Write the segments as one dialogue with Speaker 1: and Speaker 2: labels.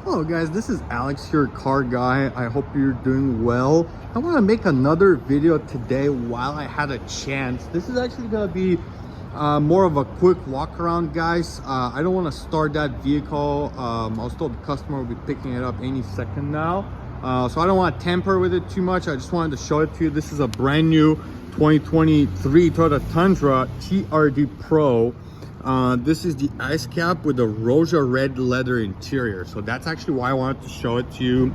Speaker 1: Hello guys, this is Alex, your car guy. I hope you're doing well. I want to make another video today while I had a chance. This is actually going to be more of a quick walk around, guys. I don't want to start that vehicle. I was told the customer will be picking it up any second now. So I don't want to tamper with it too much. I just wanted to show it to you. This is a brand new 2023 Toyota Tundra TRD Pro. This is the ice cap with the Roja red leather interior. So that's actually why I wanted to show it to you.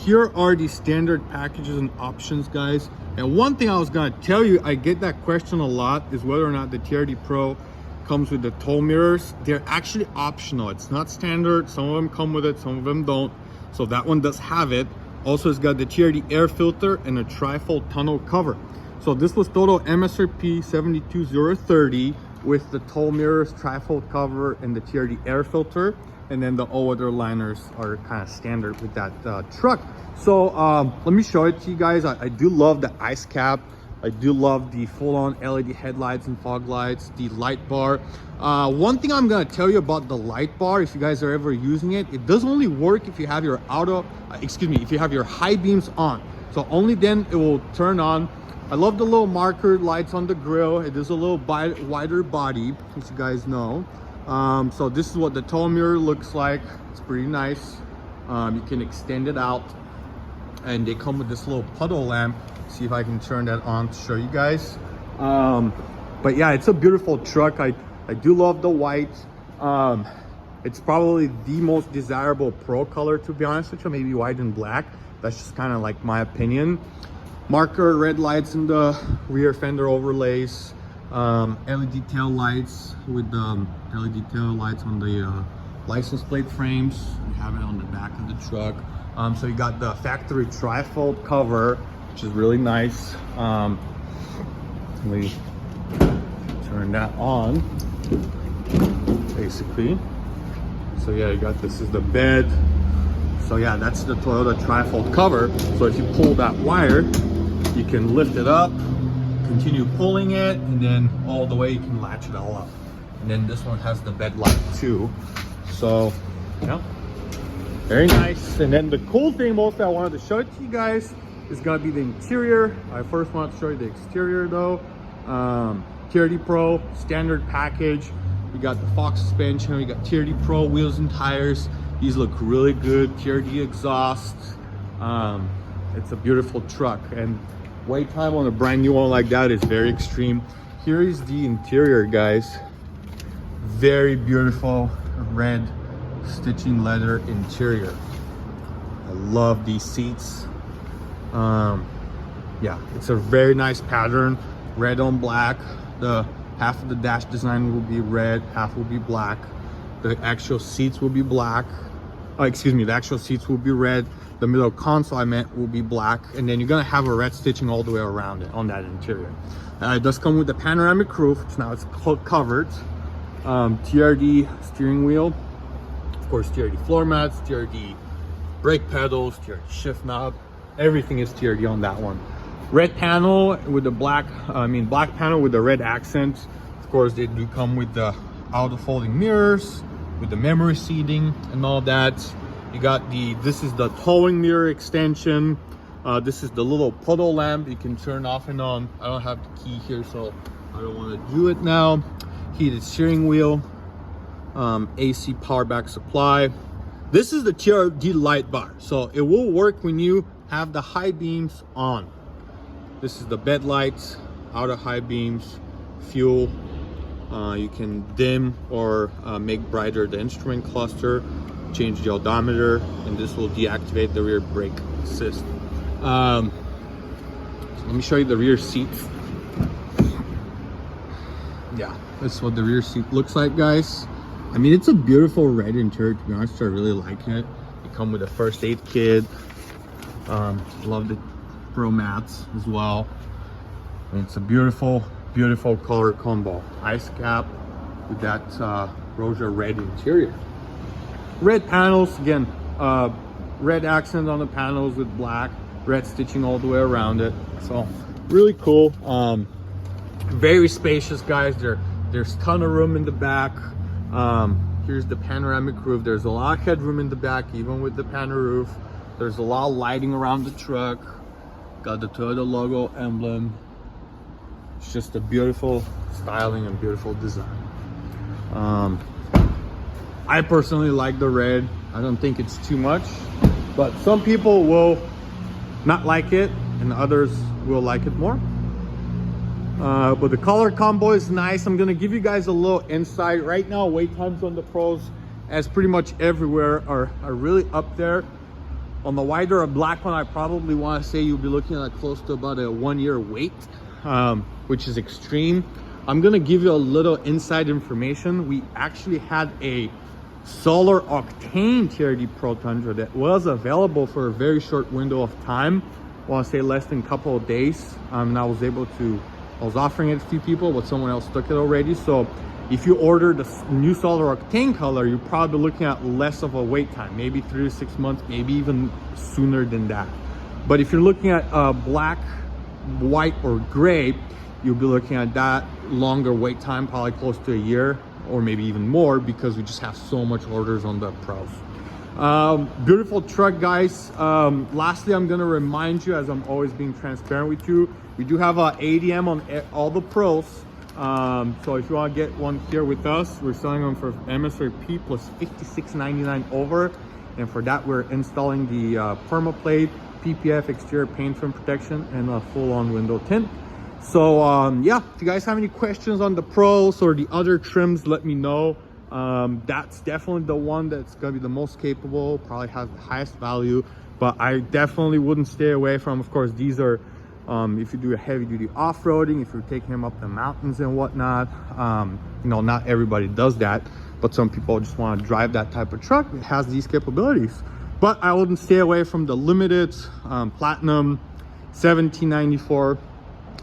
Speaker 1: Here are the standard packages and options, guys. And one thing I was gonna tell you, I get that question a lot, is whether or not the TRD Pro comes with the tow mirrors. They're actually optional. It's not standard. Some of them come with it, some of them don't. So that one does have it. Also, it's got the TRD Air Filter and a trifold tonneau cover. So this was total MSRP 72030 with the tow mirrors, trifold cover, and the TRD Air Filter. And then the all other liners are kind of standard with that truck. So let me show it to you guys. I do love the ice cap. I do love the full-on LED headlights and fog lights, the light bar. One thing I'm gonna tell you about the light bar, if you guys are ever using it, it does only work if you have your if you have your high beams on. So only then it will turn on. I love the little marker lights on the grill. It is a little wider body, as you guys know. So this is what the tow mirror looks like. It's pretty nice. You can extend it out, and they come with this little puddle lamp. See if I can turn that on to show you guys. But yeah, it's a beautiful truck. I do love the white. It's probably the most desirable Pro color, to be honest with you. Maybe white and black. That's just kind of like my opinion. Marker red lights in the rear fender overlays. LED tail lights with LED tail lights on the license plate frames. You have it on the back of the truck. So you got the factory trifold cover, which is really nice. Let me turn that on, basically. So yeah, you got, this is the bed. So yeah, that's the Toyota trifold cover. So if you pull that wire, you can lift it up, continue pulling it, and then all the way you can latch it all up. And then this one has the bed light too. So yeah, very nice. And then the cool thing mostly I wanted to show it to you guys is gonna be the interior. I first want to show you the exterior though. TRD Pro standard package. We got the Fox suspension, we got TRD Pro wheels and tires. These look really good. TRD exhaust. It's a beautiful truck, and wait time on a brand new one like that is very extreme. Here is the interior, guys. Very beautiful red stitching leather interior. I love these seats. Yeah, it's a very nice pattern, red on black. The half of the dash design will be red, half will be black. The actual seats will be black. Excuse me, the actual seats will be red. The middle console, I meant, will be black. And then you're gonna have a red stitching all the way around it on that interior. It does come with the panoramic roof, which now it's covered. TRD steering wheel, of course, TRD floor mats, TRD brake pedals, TRD shift knob. Everything is TRD on that one. Red panel with the black panel with the red accents. Of course, they do come with the auto folding mirrors, with the memory seating and all that. You got this is the towing mirror extension. This is the little puddle lamp you can turn off and on. I don't have the key here, so I don't want to do it now. Heated steering wheel, AC power back supply. This is the TRD light bar, so it will work when you have the high beams on. This is the bed lights, outer high beams, fuel. You can dim or make brighter the instrument cluster, change the odometer, and this will deactivate the rear brake assist. So let me show you the rear seat. Yeah, that's what the rear seat looks like, guys. I mean, it's a beautiful red interior, to be honest. I really like it. You come with a first aid kit. Love the Pro mats as well. And it's a beautiful color combo. Ice cap with that Roja red interior. Red panels, again, red accent on the panels with black, red stitching all the way around it. So really cool. Very spacious, guys. There's a ton of room in the back. Here's the panoramic roof. There's a lot of headroom in the back, even with the panel roof. There's a lot of lighting around the truck. Got the Toyota logo emblem. It's just a beautiful styling and beautiful design. I personally like the red. I don't think it's too much, but some people will not like it and others will like it more. But the color combo is nice. I'm gonna give you guys a little insight. Right now, wait times on the Pros, as pretty much everywhere, are really up there. On the white or a black one, I probably want to say you'll be looking at close to about a 1 year wait, which is extreme. I'm gonna give you a little inside information. We actually had a solar octane TRD Pro Tundra that was available for a very short window of time. I want to say less than a couple of days, and I was offering it to a few people, but someone else took it already. So if you order the new solar octane color, you're probably looking at less of a wait time, maybe 3 to 6 months, maybe even sooner than that. But if you're looking at black, white, or gray, you'll be looking at that longer wait time, probably close to a year or maybe even more, because we just have so much orders on the Pros. Beautiful truck, guys. Lastly, I'm gonna remind you, as I'm always being transparent with you, we do have a ADM on all the Pros. So if you want to get one here with us, we're selling them for MSRP plus $56.99 over, and for that we're installing the permaplate, PPF exterior paint film protection, and a full-on window tint. So yeah, if you guys have any questions on the Pros or the other trims, let me know. That's definitely the one that's gonna be the most capable, probably has the highest value, but I definitely wouldn't stay away from, of course, these are if you do a heavy duty off-roading, if you're taking them up the mountains and whatnot. You know, not everybody does that, but some people just want to drive that type of truck. It has these capabilities, but I wouldn't stay away from the limited platinum 1794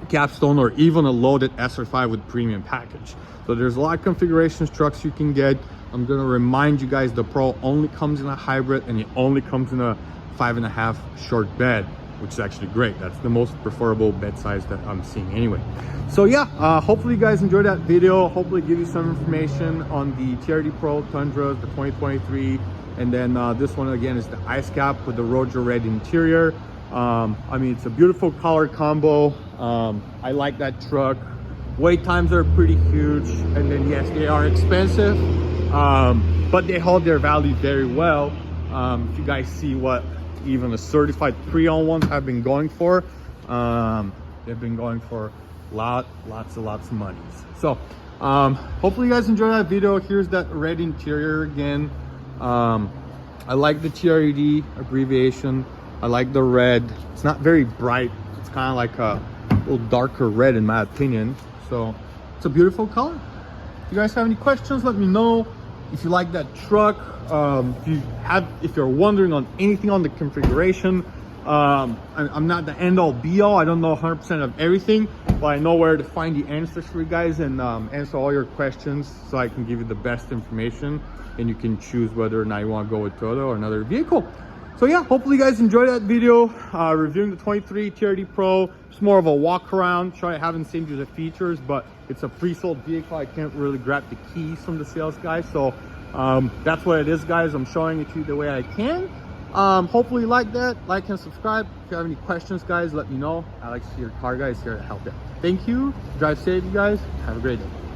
Speaker 1: capstone, or even a loaded SR5 with premium package. So there's a lot of configurations trucks you can get. I'm going to remind you guys, the Pro only comes in a hybrid, and it only comes in a 5.5 short bed, which is actually great. That's the most preferable bed size that I'm seeing anyway. So yeah, hopefully you guys enjoyed that video. Hopefully give you some information on the TRD Pro Tundra, the 2023, and then this one again is the ice cap with the Roger red interior. I mean, it's a beautiful color combo. I like that truck. Wait times are pretty huge, and then yes, they are expensive, but they hold their value very well. If you guys see what even the certified pre-owned ones have been going for, they've been going for lots of money. So hopefully you guys enjoyed that video. Here's that red interior again. I like the TRD abbreviation. I like the red. It's not very bright. It's kind of like a little darker red in my opinion. So it's a beautiful color. If you guys have any questions, let me know. If you like that truck, if you're wondering on anything on the configuration, I'm not the end-all be-all. I don't know 100% of everything, but I know where to find the answers for you guys and answer all your questions, so I can give you the best information, and you can choose whether or not you want to go with Toyota or another vehicle. So yeah, hopefully you guys enjoyed that video, reviewing the 23 TRD Pro. It's more of a walk around. Sorry, I haven't seen you the features, but it's a pre-sold vehicle. I can't really grab the keys from the sales guy. So that's what it is, guys. I'm showing it to you the way I can. Hopefully you like that. Like and subscribe. If you have any questions, guys, let me know. Alex, your car guy, is here to help you. Thank you. Drive safe, you guys. Have a great day.